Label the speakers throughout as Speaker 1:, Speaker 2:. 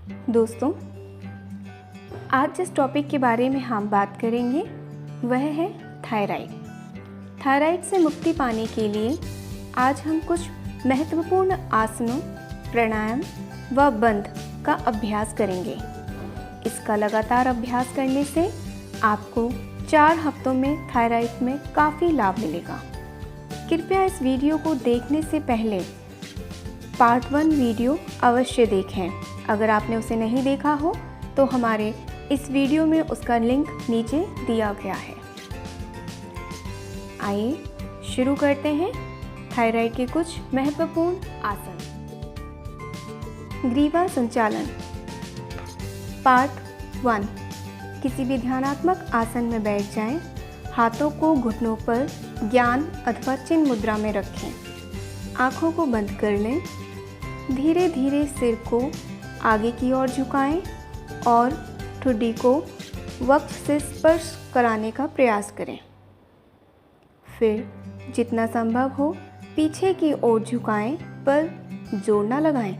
Speaker 1: दोस्तों, आज जिस टॉपिक के बारे में हम बात करेंगे वह है थायराइड। थायराइड से मुक्ति पाने के लिए आज हम कुछ महत्वपूर्ण आसनों, प्राणायाम व बंध का अभ्यास करेंगे। इसका लगातार अभ्यास करने से आपको 4 हफ्तों में थायराइड में काफ़ी लाभ मिलेगा। कृपया इस वीडियो को देखने से पहले पार्ट 1 वीडियो अवश्य देखें। अगर आपने उसे नहीं देखा हो तो हमारे इस वीडियो में उसका लिंक नीचे दिया गया है। आइए शुरू करते हैं थायराइड के कुछ महत्वपूर्ण आसन। ग्रीवा संचालन पार्ट 1। किसी भी ध्यानात्मक आसन में बैठ जाएं। हाथों को घुटनों पर ज्ञान अथवा चिन्ह मुद्रा में रखें। आँखों को बंद कर लें। धीरे धीरे सिर को आगे की ओर झुकाएं और ठुड्डी को वक्ष से स्पर्श कराने का प्रयास करें। फिर जितना संभव हो पीछे की ओर झुकाएं पर जोर न लगाएं।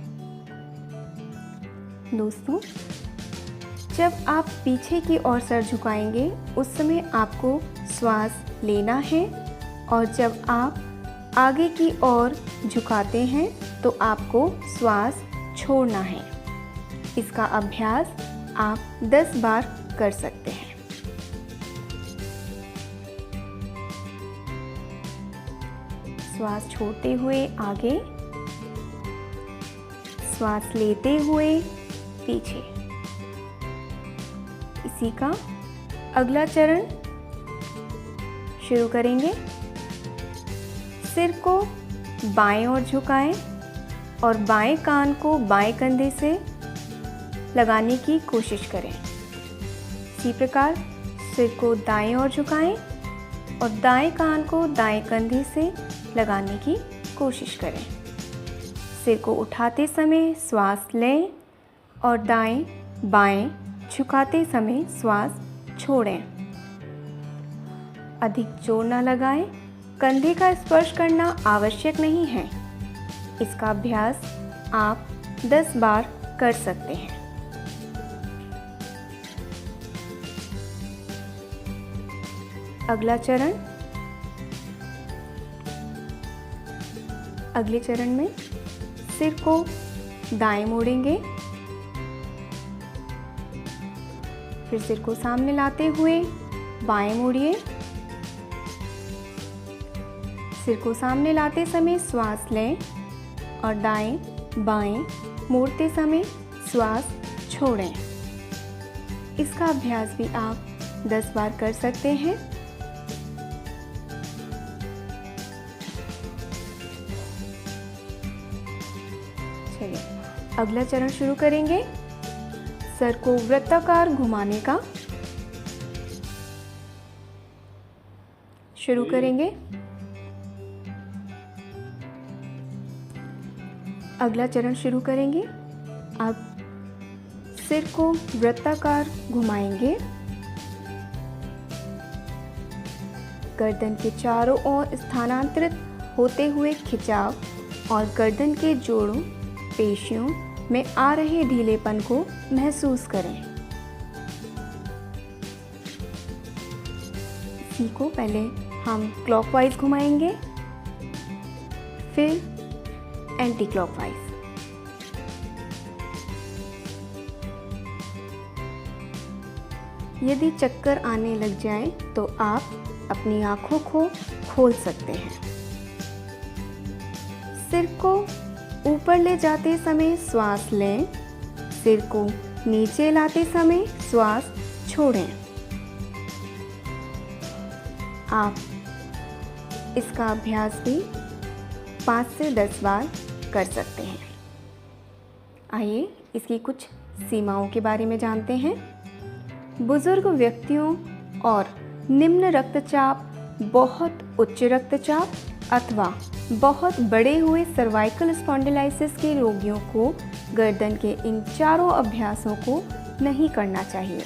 Speaker 1: दोस्तों, जब आप पीछे की ओर सर झुकाएंगे उस समय आपको श्वास लेना है और जब आप आगे की ओर झुकाते हैं तो आपको श्वास छोड़ना है। इसका अभ्यास आप 10 बार कर सकते हैं। श्वास छोड़ते हुए आगे, श्वास लेते हुए पीछे। इसी का अगला चरण शुरू करेंगे। सिर को बाएं ओर झुकाएं और बाएं कान को बाएं कंधे से लगाने की कोशिश करें। इसी प्रकार सिर को दाएं ओर झुकाएं और दाएं कान को दाएं कंधे से लगाने की कोशिश करें। सिर को उठाते समय श्वास लें और दाएं बाएं झुकाते समय श्वास छोड़ें। अधिक जोर न लगाएं। कंधे का स्पर्श करना आवश्यक नहीं है। इसका अभ्यास आप 10 बार कर सकते हैं। अगला चरण। अगले चरण में सिर को दाएं मोड़ेंगे। फिर सिर को सामने लाते हुए बाएं मोड़िए। सिर को सामने लाते समय श्वास लें और दाएं बाएं मोड़ते समय श्वास छोड़ें। इसका अभ्यास भी आप 10 बार कर सकते हैं। चलिए अगला चरण शुरू करेंगे। सर को वृत्ताकार घुमाने का शुरू करेंगे। अगला चरण शुरू करेंगे। आप सिर को वृत्ताकार घुमाएंगे। गर्दन के चारों ओर स्थानांतरित होते हुए खिंचाव और गर्दन के जोड़ों, पेशियों में आ रहे ढीलेपन को महसूस करें। इसी को पहले हम क्लॉकवाइज घुमाएंगे, फिर एंटी क्लॉकवाइज। यदि चक्कर आने लग जाए तो आप अपनी आंखों को खोल सकते हैं। सिर को ऊपर ले जाते समय श्वास लें। सिर को नीचे लाते समय श्वास छोड़ें। आप इसका अभ्यास भी 5 से 10 बार कर सकते हैं। आइए इसकी कुछ सीमाओं के बारे में जानते हैं। बुजुर्ग व्यक्तियों और निम्न रक्तचाप, बहुत उच्च रक्तचाप अथवा बहुत बड़े हुए सर्वाइकल स्पॉन्डिलाइसिस के रोगियों को गर्दन के इन चारों अभ्यासों को नहीं करना चाहिए।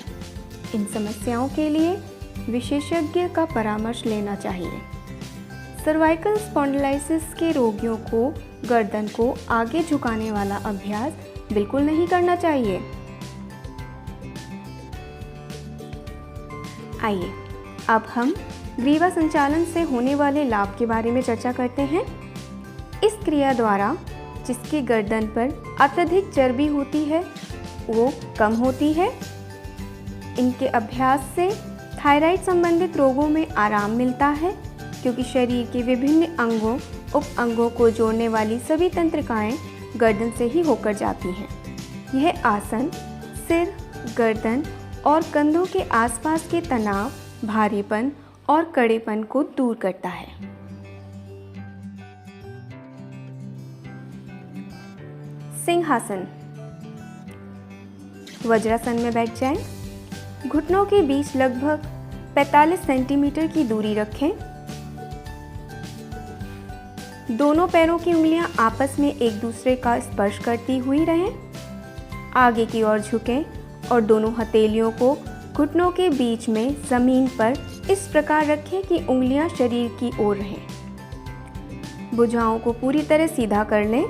Speaker 1: इन समस्याओं के लिए विशेषज्ञ का परामर्श लेना चाहिए। सर्वाइकल स्पॉन्डिलाइसिस के रोगियों को गर्दन को आगे झुकाने वाला अभ्यास बिल्कुल नहीं करना चाहिए। आइए अब हम ग्रीवा संचालन से होने वाले लाभ के बारे में चर्चा करते हैं। इस क्रिया द्वारा जिसकी गर्दन पर अत्यधिक चर्बी होती है वो कम होती है। इनके अभ्यास से थायराइड संबंधित रोगों में आराम मिलता है, क्योंकि शरीर के विभिन्न अंगों उप अंगों को जोड़ने वाली सभी तंत्रिकाएं गर्दन से ही होकर जाती हैं। यह आसन सिर, गर्दन और कंधों के आसपास के तनाव, भारीपन और कड़ेपन को दूर करता है। सिंहासन। वज्रासन में बैठ जाएं। घुटनों के बीच लगभग 45 सेंटीमीटर की दूरी रखें। दोनों पैरों की उंगलियां आपस में एक दूसरे का स्पर्श करती हुई रहें। आगे की ओर झुकें और दोनों हथेलियों को घुटनों के बीच में जमीन पर इस प्रकार रखें कि उंगलियां शरीर की ओर रहें। भुजाओं को पूरी तरह सीधा कर लें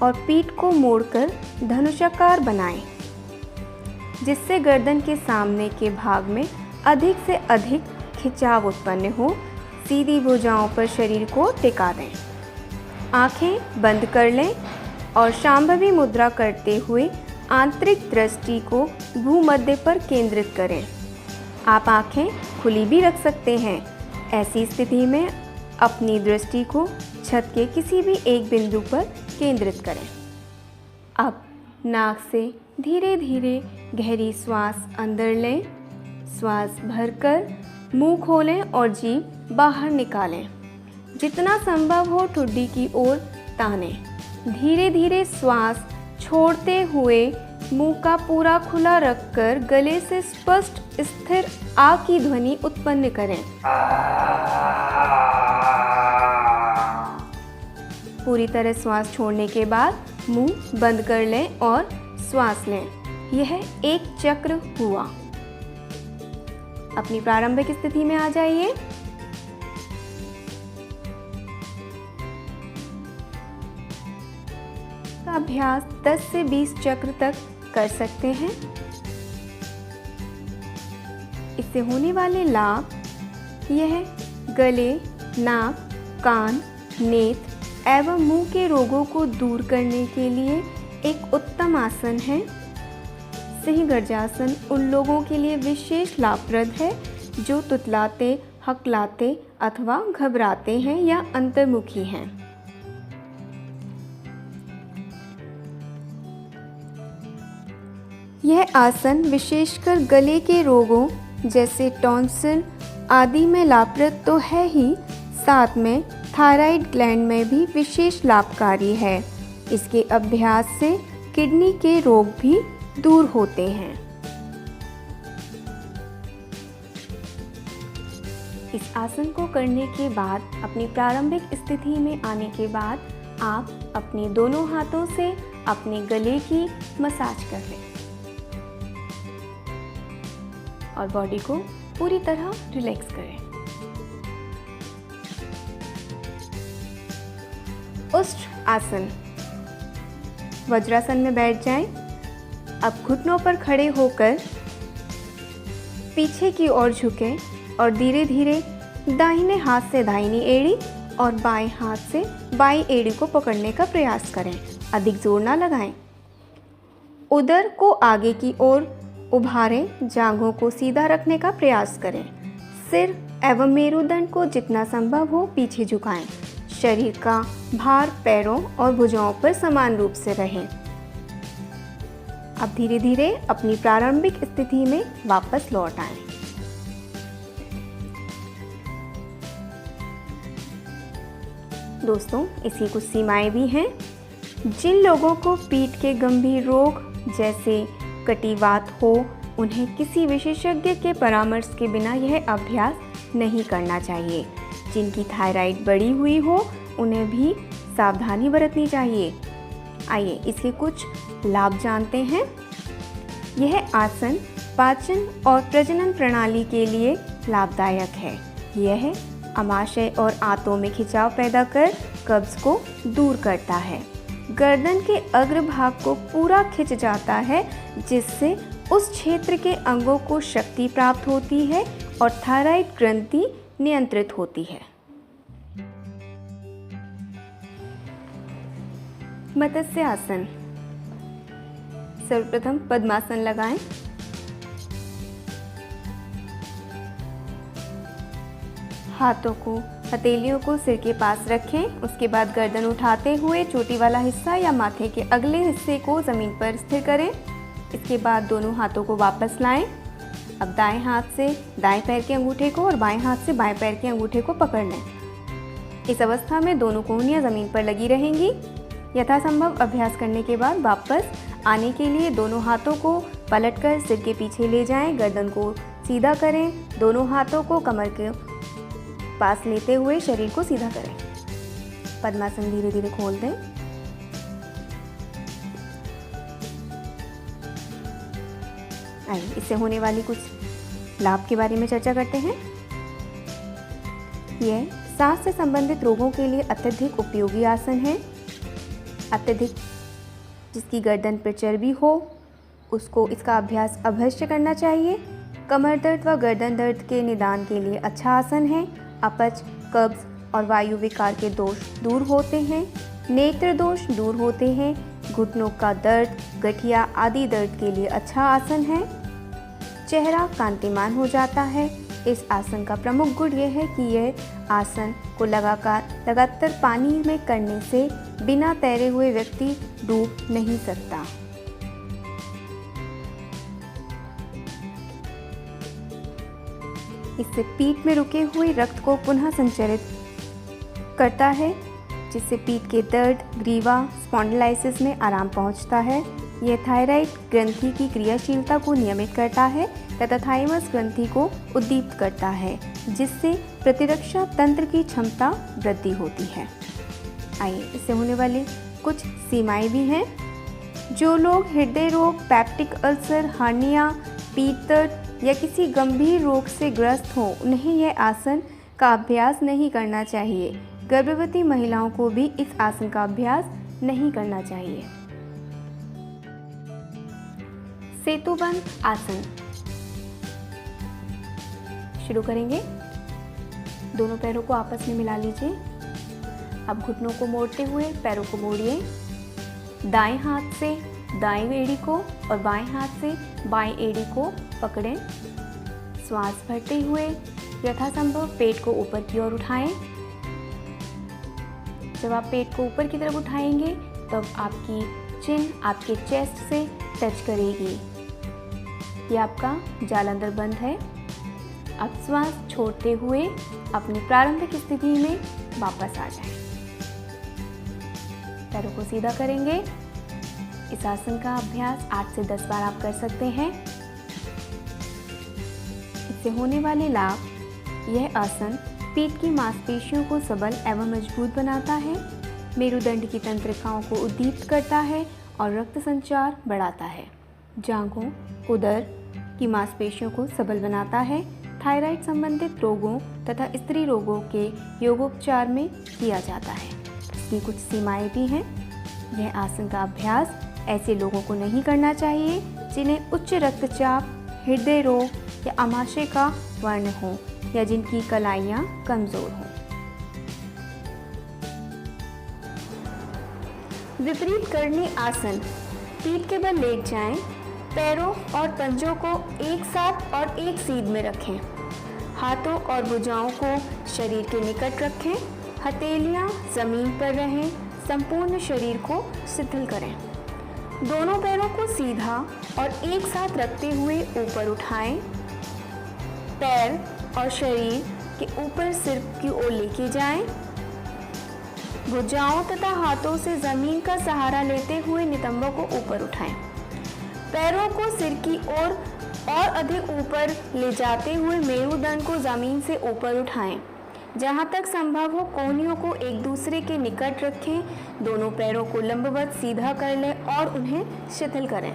Speaker 1: और पीठ को मोड़कर धनुषाकार बनाएं, जिससे गर्दन के सामने के भाग में अधिक से अधिक खिंचाव उत्पन्न हो। सीधी भुजाओं पर शरीर को टिका दें। आंखें बंद कर लें और शांभवी मुद्रा करते हुए आंतरिक दृष्टि को भूमध्य पर केंद्रित करें। आप आंखें खुली भी रख सकते हैं। ऐसी स्थिति में अपनी दृष्टि को छत के किसी भी एक बिंदु पर केंद्रित करें। अब नाक से धीरे धीरे गहरी श्वास अंदर लें। श्वास भरकर मुंह खोलें और जीभ बाहर निकालें। जितना संभव हो ठुड्डी की ओर तानें। धीरे धीरे श्वास छोड़ते हुए मुंह का पूरा खुला रखकर गले से स्पष्ट स्थिर आ की ध्वनि उत्पन्न करें। पूरी तरह श्वास छोड़ने के बाद मुंह बंद कर लें और श्वास लें। यह एक चक्र हुआ। अपनी प्रारंभिक स्थिति में आ जाइए। अभ्यास 10 से 20 चक्र तक कर सकते हैं। इससे होने वाले लाभ यह गले, नाक, कान, नेत्र एवं मुंह के रोगों को दूर करने के लिए एक उत्तम आसन है। सिंहगर्जासन उन लोगों के लिए विशेष लाभप्रद है जो तुतलाते, हकलाते अथवा घबराते हैं या अंतर्मुखी हैं। यह आसन विशेषकर गले के रोगों जैसे टॉन्सिल आदि में लाभप्रद तो है ही, साथ में थायराइड ग्लैंड में भी विशेष लाभकारी है। इसके अभ्यास से किडनी के रोग भी दूर होते हैं। इस आसन को करने के बाद अपनी प्रारंभिक स्थिति में आने के बाद आप अपने दोनों हाथों से अपने गले की मसाज कर लें और बॉडी को पूरी तरह रिलैक्स करें। उष्ट्र आसन। वज्रासन में बैठ जाएं। अब घुटनों पर खड़े होकर पीछे की ओर झुकें और धीरे धीरे दाहिने हाथ से दाहिनी एड़ी और बाएं हाथ से बाईं एड़ी को पकड़ने का प्रयास करें। अधिक जोर ना लगाएं। उदर को आगे की ओर उभारें। जांघों को सीधा रखने का प्रयास करें। सिर एवं मेरुदंड को जितना संभव हो पीछे झुकाएं। शरीर का भार पैरों और भुजाओं पर समान रूप से रहे। अब धीरे धीरे अपनी प्रारंभिक स्थिति में वापस लौट आएं। दोस्तों, इसकी कुछ सीमाएं भी हैं। जिन लोगों को पीठ के गंभीर रोग जैसे कटिवात हो, उन्हें किसी विशेषज्ञ के परामर्श के बिना यह अभ्यास नहीं करना चाहिए। जिनकी थायराइड बढ़ी हुई हो, उन्हें भी सावधानी बरतनी चाहिए। आइए इसके कुछ लाभ जानते हैं। यह आसन पाचन और प्रजनन प्रणाली के लिए लाभदायक है। यह अमाशय और आंतों में खिंचाव पैदा कर कब्ज को दूर करता है। गर्दन के अग्रभाग को पूरा खिंच जाता है, जिससे उस क्षेत्र के अंगों को शक्ति प्राप्त होती है और थायराइड ग्रंथि नियंत्रित होती है। मत्स्य आसन। सर्वप्रथम पद्मासन लगाएं। हाथों को, हथेलियों को सिर के पास रखें। उसके बाद गर्दन उठाते हुए चोटी वाला हिस्सा या माथे के अगले हिस्से को ज़मीन पर स्थिर करें। इसके बाद दोनों हाथों को वापस लाएं। अब दाएं हाथ से दाएं पैर के अंगूठे को और बाएं हाथ से बाएं पैर के अंगूठे को पकड़ लें। इस अवस्था में दोनों कोहनियाँ ज़मीन पर लगी रहेंगी। यथासंभव अभ्यास करने के बाद वापस आने के लिए दोनों हाथों को पलटकर सिर के पीछे ले जाएं। गर्दन को सीधा करें। दोनों हाथों को कमर के पास लेते हुए शरीर को सीधा करें। पद्मासन धीरे धीरे खोल दें। आइए इससे होने वाली कुछ लाभ के बारे में चर्चा करते हैं। यह सांस से संबंधित रोगों के लिए अत्यधिक उपयोगी आसन है। अत्यधिक जिसकी गर्दन पर चर्बी हो उसको इसका अभ्यास अवश्य करना चाहिए। कमर दर्द व गर्दन दर्द के निदान के लिए अच्छा आसन है। अपच, कब्ज और वायु विकार के दोष दूर होते हैं। नेत्र दोष दूर होते हैं। घुटनों का दर्द, गठिया आदि दर्द के लिए अच्छा आसन है। चेहरा कांतिमान हो जाता है। इस आसन का प्रमुख गुण यह है कि यह आसन को लगातार पानी में करने से बिना तैरे हुए व्यक्ति डूब नहीं सकता। इससे पीठ में रुके हुए रक्त को पुनः संचरित करता है, जिससे पीठ के दर्द, ग्रीवा, स्पॉन्डिलाइसिस में आराम पहुंचता है। यह थायराइड ग्रंथि की क्रियाशीलता को नियमित करता है तथा थाइमस ग्रंथि को उद्दीप्त करता है, जिससे प्रतिरक्षा तंत्र की क्षमता वृद्धि होती है। आइए इससे होने वाली कुछ सीमाएं भी हैं। जो लोग हृदय रोग, पैप्टिक अल्सर, हार्निया, पीठ दर्द या किसी गंभीर रोग से ग्रस्त हो, उन्हें यह आसन का अभ्यास नहीं करना चाहिए। गर्भवती महिलाओं को भी इस आसन का अभ्यास नहीं करना चाहिए। सेतुबंध आसन शुरू करेंगे। दोनों पैरों को आपस में मिला लीजिए। अब घुटनों को मोड़ते हुए पैरों को मोड़िए। दाएं हाथ से दाएं एड़ी को और बाएं हाथ से बाएं एड़ी को पकड़ें। श्वास भरते हुए यथासंभव पेट को ऊपर की ओर उठाएं। जब आप पेट को ऊपर की तरफ उठाएंगे तब आपकी चिन आपके चेस्ट से टच करेगी। ये आपका जालंधर बंद है। अब श्वास छोड़ते हुए अपनी प्रारंभिक स्थिति में वापस आ जाएं। पैरों को सीधा करेंगे। इस आसन का अभ्यास 8 से 10 बार आप कर सकते हैं। इससे होने वाले लाभ: यह आसन पीठ की मांसपेशियों को सबल एवं मजबूत बनाता है, मेरुदंड की तंत्रिकाओं को उद्दीप्त करता है और रक्त संचार बढ़ाता है, जांघों, उदर की मांसपेशियों को सबल बनाता है, थायराइड संबंधित रोगों तथा स्त्री रोगों के योगोपचार में किया जाता है। इसकी कुछ सीमाएं भी हैं। यह आसन का अभ्यास ऐसे लोगों को नहीं करना चाहिए जिन्हें उच्च रक्तचाप, हृदय रोग या आमाशय का वर्ण हो या जिनकी कलाइयाँ कमज़ोर हों। विपरीत करणी आसन। पीठ के बल लेट जाएं। पैरों और पंजों को एक साथ और एक सीध में रखें। हाथों और भुजाओं को शरीर के निकट रखें। हथेलियां जमीन पर रहें। संपूर्ण शरीर को शिथिल करें। दोनों पैरों को सीधा और एक साथ रखते हुए ऊपर उठाएं। पैर और शरीर के ऊपर सिर की ओर लेके जाएं। भुजाओं तथा हाथों से जमीन का सहारा लेते हुए नितंबों को ऊपर उठाएं। पैरों को सिर की ओर और अधिक ऊपर ले जाते हुए मेरुदंड को जमीन से ऊपर उठाएं। जहां तक संभव हो कोहनियों को एक दूसरे के निकट रखें। दोनों पैरों को लंबवत सीधा कर लें और उन्हें शिथिल करें।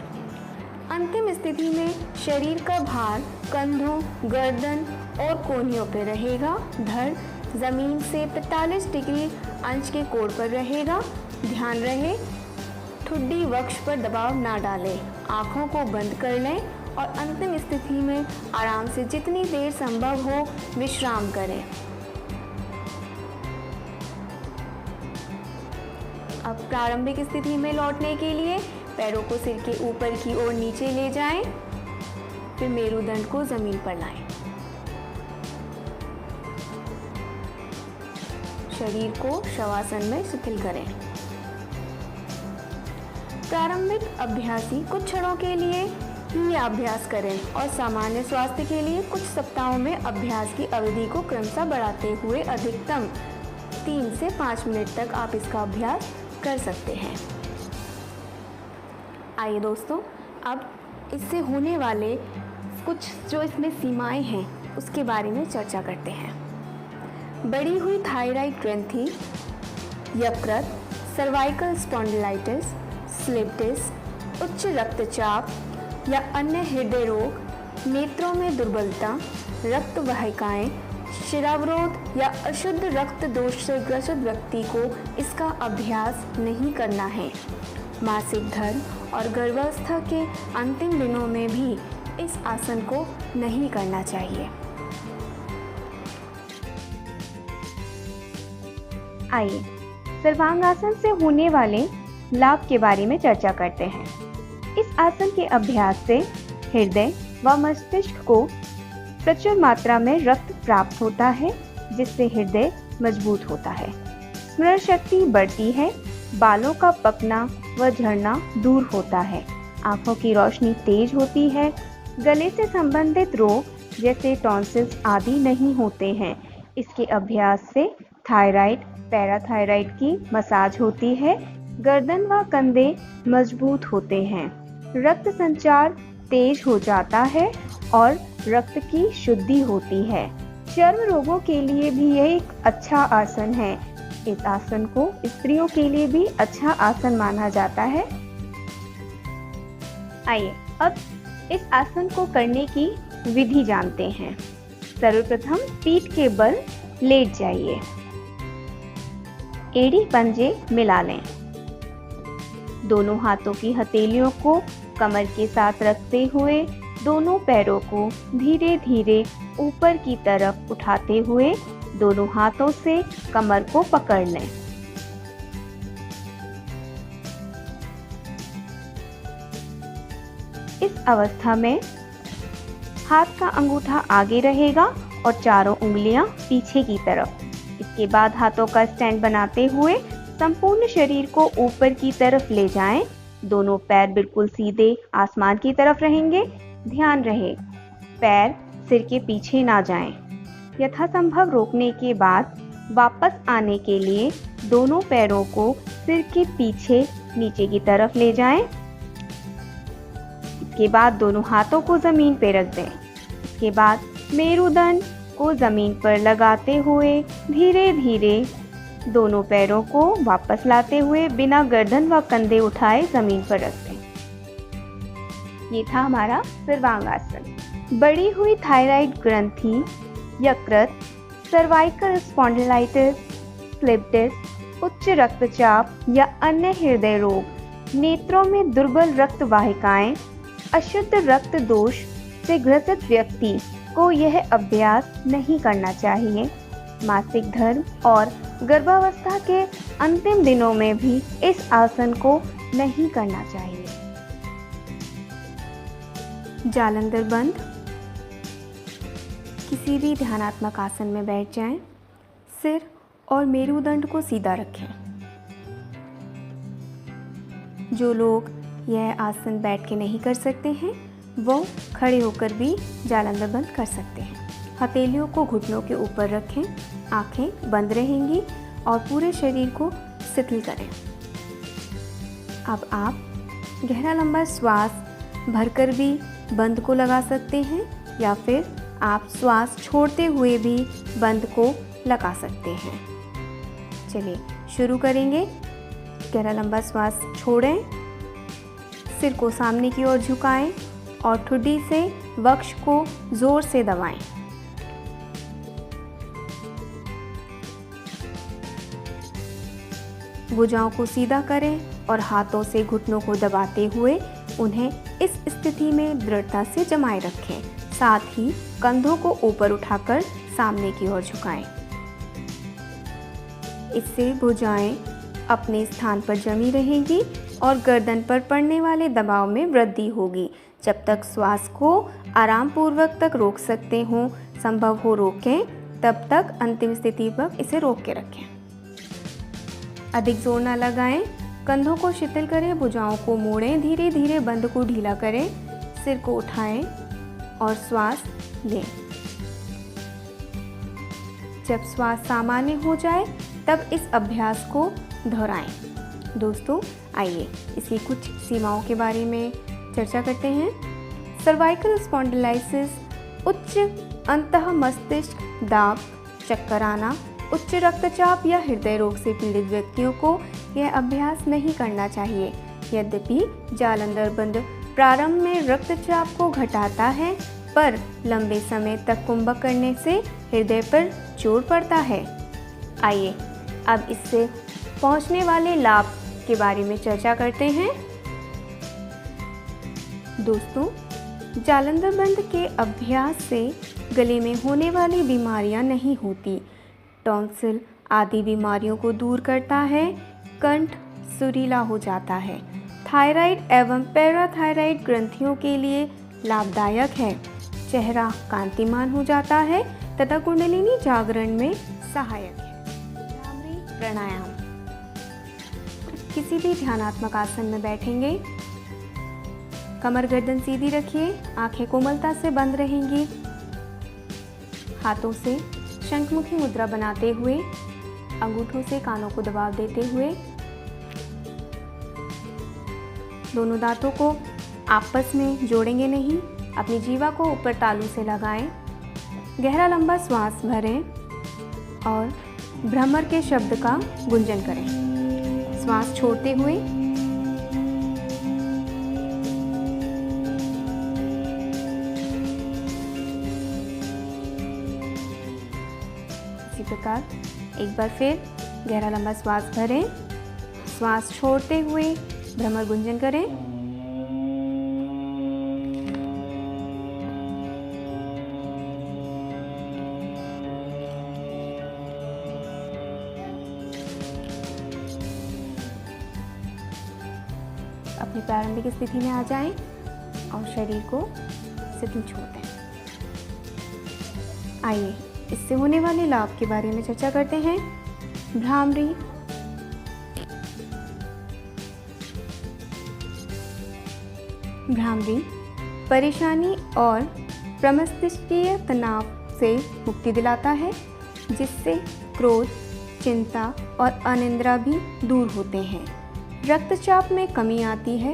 Speaker 1: अंतिम स्थिति में शरीर का भार कंधों, गर्दन और कोहनियों पर रहेगा। धड़ जमीन से 45 डिग्री अंश के कोण पर रहेगा। ध्यान रहे ठुड्डी वक्ष पर दबाव ना डालें। आँखों को बंद कर लें और अंतिम स्थिति में आराम से जितनी देर संभव हो विश्राम करें। अब प्रारंभिक स्थिति में लौटने के लिए पैरों को सिर के ऊपर की ओर नीचे ले जाएं, फिर मेरुदंड को जमीन पर लाएं। शरीर को शवासन में शिथिल करें। प्रारंभिक अभ्यासी कुछ क्षणों के लिए ही यह अभ्यास करें और सामान्य स्वास्थ्य के लिए कुछ सप्ताहों में अभ्यास की अवधि को क्रमशः बढ़ाते हुए अधिकतम 3 से 5 मिनट तक आप इसका अभ्यास कर सकते हैं। आइए दोस्तों, अब इससे होने वाले कुछ जो इसमें सीमाएं हैं उसके बारे में चर्चा करते हैं। बढ़ी हुई थायराइड ग्रंथि, यकृत, सर्वाइकल स्पॉन्डिलाइटिस, स्लिप डिस्क, उच्च रक्तचाप या अन्य हृदय रोग, नेत्रों में दुर्बलता, रक्त वाहिकाएं, शिरावरोध या अशुद्ध रक्त दोष से ग्रसित व्यक्ति को इसका अभ्यास नहीं करना है। मासिक धर्म और गर्भावस्था के अंतिम दिनों में भी इस आसन को नहीं करना चाहिए। आइए सर्वांगासन से होने वाले लाभ के बारे में चर्चा करते हैं। इस आसन के अभ्यास से हृदय व मस्तिष्क को प्रचुर मात्रा में रक्त प्राप्त होता है, जिससे हृदय मजबूत होता है। स्मरण शक्ति बढ़ती है, बालों का पकना व झड़ना दूर होता है, आंखों की रोशनी तेज होती है, गले से संबंधित रोग जैसे टॉन्सिल्स आदि नहीं होते हैं। इसके अभ्यास से थायराइड, पैराथायराइड की मसाज होती है, गर्दन व कंधे मजबूत होते हैं, रक्त संचार तेज हो जाता है और रक्त की शुद्धि होती है। चर्म रोगों के लिए भी यह एक अच्छा आसन है। इस आसन को स्त्रियों के लिए भी अच्छा आसन माना जाता है। आइए अब इस आसन को करने की विधि जानते हैं। सर्वप्रथम पीठ के बल लेट जाइए, एड़ी पंजे मिला लें, दोनों हाथों की हथेलियों को कमर के साथ रखते हुए दोनों पैरों को धीरे धीरे ऊपर की तरफ उठाते हुए दोनों हाथों से कमर को पकड़ लें। इस अवस्था में हाथ का अंगूठा आगे रहेगा और चारों उंगलियां पीछे की तरफ। इसके बाद हाथों का स्टैंड बनाते हुए संपूर्ण शरीर को ऊपर की तरफ ले जाएं। दोनों पैर बिल्कुल सीधे आसमान की तरफ रहेंगे। ध्यान रहे पैर सिर के पीछे ना जाएं। यथासंभव रोकने के बाद वापस आने के लिए दोनों पैरों को सिर के पीछे नीचे की तरफ ले जाएं। इसके बाद दोनों हाथों को जमीन पर रख दें। इसके बाद मेरुदंड को जमीन पर लगाते हुए धीरे धीरे दोनों पैरों को वापस लाते हुए बिना गर्दन व कंधे उठाए जमीन पर रख दें। ये था हमारा सर्वांगासन। बढ़ी हुई थायराइड ग्रंथि, यकृत, सर्वाइकल स्पॉन्डिलाइटिस, स्लिप डिस्क, उच्च रक्तचाप या अन्य हृदय रोग, नेत्रों में दुर्बल रक्त वाहिकाएं, अशुद्ध रक्त दोष से ग्रसित व्यक्ति को यह अभ्यास नहीं करना चाहिए। मासिक धर्म और गर्भावस्था के अंतिम दिनों में भी इस आसन को नहीं करना चाहिए। जालंधर बंद। किसी भी ध्यानात्मक आसन में बैठ जाएं। सिर और मेरुदंड को सीधा रखें। जो लोग यह आसन बैठ के नहीं कर सकते हैं वो खड़े होकर भी जालंधर बंद कर सकते हैं। हथेलियों को घुटनों के ऊपर रखें, आंखें बंद रहेंगी और पूरे शरीर को शिथिल करें। अब आप गहरा लंबा श्वास भरकर भी बंद को लगा सकते हैं या फिर आप श्वास छोड़ते हुए भी बंद को लगा सकते हैं। चलिए शुरू करेंगे। गहरा लंबा श्वास छोड़ें, सिर को सामने की ओर झुकाएं और ठुड्डी से वक्ष को जोर से दबाएं। भुजाओं को सीधा करें और हाथों से घुटनों को दबाते हुए उन्हें इस स्थिति में दृढ़ता से जमाए रखें। साथ ही कंधों को ऊपर उठाकर सामने की ओर झुकाएं। इससे भुजाएं अपने स्थान पर जमी रहेंगी और गर्दन पर पड़ने वाले दबाव में वृद्धि होगी। जब तक श्वास को आरामपूर्वक तक रोक सकते हों, संभव हो रोकें, तब तक अंतिम स्थिति पर इसे रोक के रखें। अधिक जोर न लगाएं, कंधों को शिथिल करें, भुजाओं को मोड़ें, धीरे धीरे बंद को ढीला करें, सिर को उठाएं और श्वास लें। जब श्वास सामान्य हो जाए तब इस अभ्यास को दोहराएं। दोस्तों, आइए इसकी कुछ सीमाओं के बारे में चर्चा करते हैं। सर्वाइकल स्पॉन्डिलाइसिस, उच्च अंतः मस्तिष्क दाब, चक्कर आना, उच्च रक्तचाप या हृदय रोग से पीड़ित व्यक्तियों को यह अभ्यास नहीं करना चाहिए। यद्यपि जालंधर बंद प्रारंभ में रक्तचाप को घटाता है, पर लंबे समय तक कुंभक करने से हृदय पर जोर पड़ता है। आइए अब इससे पहुंचने वाले लाभ के बारे में चर्चा करते हैं। दोस्तों, जालंधर बंद के अभ्यास से गले में होने वाली बीमारियां नहीं होती। टॉन्सिल आदि बीमारियों को दूर करता है। कंठ सुरीला हो जाता है। थायराइड एवं पैराथायराइड ग्रंथियों के लिए लाभदायक है। चेहरा कांतिमान हो जाता है तथा कुंडलिनी जागरण में सहायक है। भ्रामरी प्राणायाम। किसी भी ध्यानात्मक आसन में बैठेंगे, कमर गर्दन सीधी रखिए, आंखें कोमलता से बंद रहेंगी। हाथों से शंखमुखी मुद्रा बनाते हुए अंगूठों से कानों को दबाव देते हुए दोनों दांतों को आपस में जोड़ेंगे नहीं, अपनी जीवा को ऊपर तालू से लगाएं। गहरा लंबा श्वास भरें और भ्रमर के शब्द का गुंजन करें। श्वास छोड़ते हुए इसी प्रकार एक बार फिर गहरा लंबा श्वास भरें, श्वास छोड़ते हुए भ्रमर गुंजन करें। अपनी प्रारंभिक स्थिति में आ जाएं और शरीर को शिथिल छोड़ दें। आइए इससे होने वाले लाभ के बारे में चर्चा करते हैं। भ्रामरी। भ्रामरी परेशानी और प्रमस्तिष्कीय तनाव से मुक्ति दिलाता है, जिससे क्रोध, चिंता और अनिद्रा भी दूर होते हैं। रक्तचाप में कमी आती है।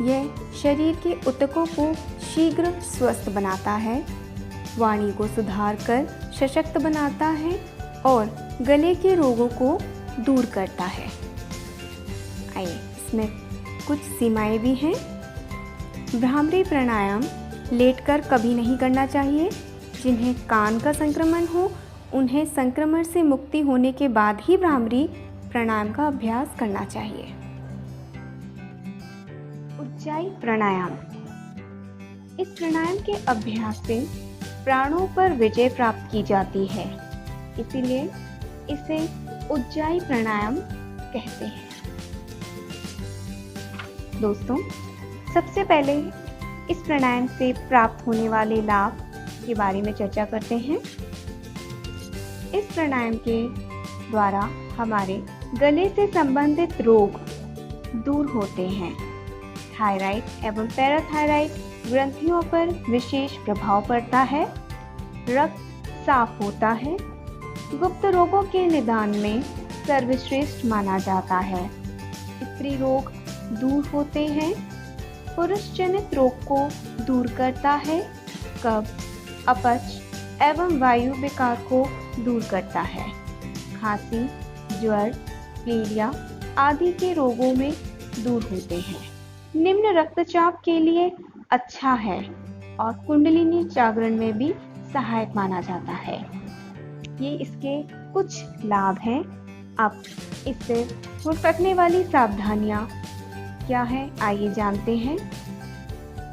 Speaker 1: यह शरीर के ऊतकों को शीघ्र स्वस्थ बनाता है, वाणी को सुधार कर सशक्त बनाता है और गले के रोगों को दूर करता है। आइए इसमें कुछ सीमाएं भी हैं। भ्रामरी प्राणायाम लेटकर कभी नहीं करना चाहिए। जिन्हें कान का संक्रमण हो, उन्हें संक्रमण से मुक्ति होने के बाद ही भ्रामरी प्राणायाम का अभ्यास करना चाहिए। उज्जाई प्राणायाम। इस प्राणायाम के अभ्यास से प्राणों पर विजय प्राप्त की जाती है, इसीलिए इसे उज्जाई प्राणायाम कहते हैं। दोस्तों, सबसे पहले इस प्राणायाम से प्राप्त होने वाले लाभ के बारे में चर्चा करते हैं। इस प्राणायाम के द्वारा हमारे गले से संबंधित रोग दूर होते हैं। थायराइड एवं पैराथायराइड ग्रंथियों पर विशेष प्रभाव पड़ता है। रक्त साफ होता है। गुप्त रोगों के निदान में सर्वश्रेष्ठ माना जाता है। स्त्री रोग दूर होते हैं। पुरुष जनित रोग को दूर करता है। कब्ज, अपच एवं वायु विकार को दूर करता है। खांसी, ज्वर, पीलिया आदि के रोगों में दूर होते हैं। निम्न रक्तचाप के लिए अच्छा है और कुंडलिनी जागरण में भी सहायक माना जाता है। ये इसके कुछ लाभ हैं। अब इससे हो सकने वाली सावधानियाँ क्या है, आइए जानते हैं।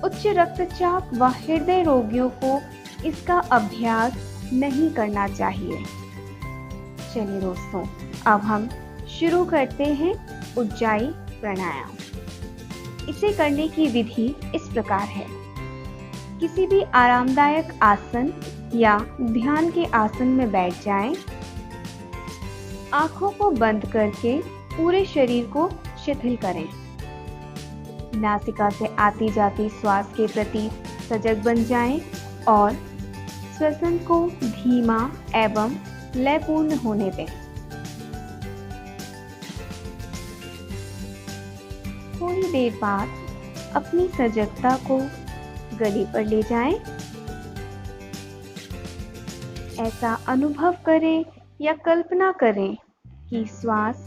Speaker 1: उच्च रक्तचाप व हृदय रोगियों को इसका अभ्यास नहीं करना चाहिए। चलिए दोस्तों, अब हम शुरू करते हैं उज्जाई प्राणायाम। इसे करने की विधि इस प्रकार है। किसी भी आरामदायक आसन या ध्यान के आसन में बैठ जाएं। आंखों को बंद करके पूरे शरीर को शिथिल करें। नासिका से आती जाती श्वास के प्रति सजग बन जाएं और श्वसन को धीमा एवं लयपूर्ण होने दें। थोड़ी देर बाद अपनी सजगता को गले पर ले जाएं। ऐसा अनुभव करें या कल्पना करें कि श्वास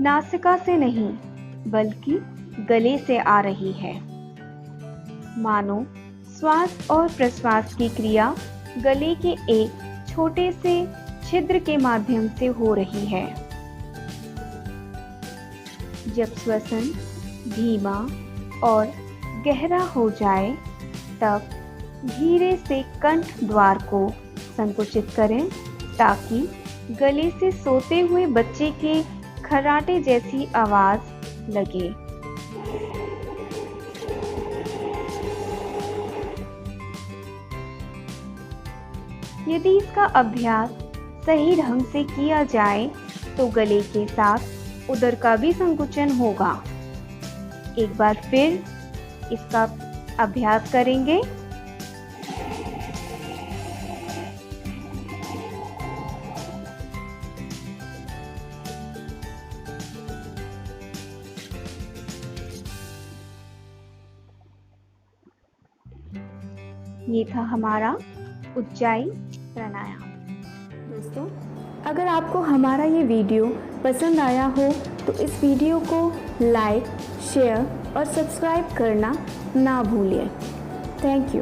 Speaker 1: नासिका से नहीं बल्कि गले से आ रही है। मानो श्वास और प्रश्वास की क्रिया गले के एक छोटे से छिद्र के माध्यम से हो रही है। जब श्वसन धीमा और गहरा हो जाए तब धीरे से कंठ द्वार को संकुचित करें ताकि गले से सोते हुए बच्चे के खर्राटे जैसी आवाज लगे। यदि इसका अभ्यास सही ढंग से किया जाए तो गले के साथ उदर का भी संकुचन होगा। एक बार फिर इसका अभ्यास करेंगे। ये था हमारा उज्जाई प्राणायाम। दोस्तों, अगर आपको हमारा ये वीडियो पसंद आया हो तो इस वीडियो को लाइक, शेयर और सब्सक्राइब करना ना भूलिए। Thank you.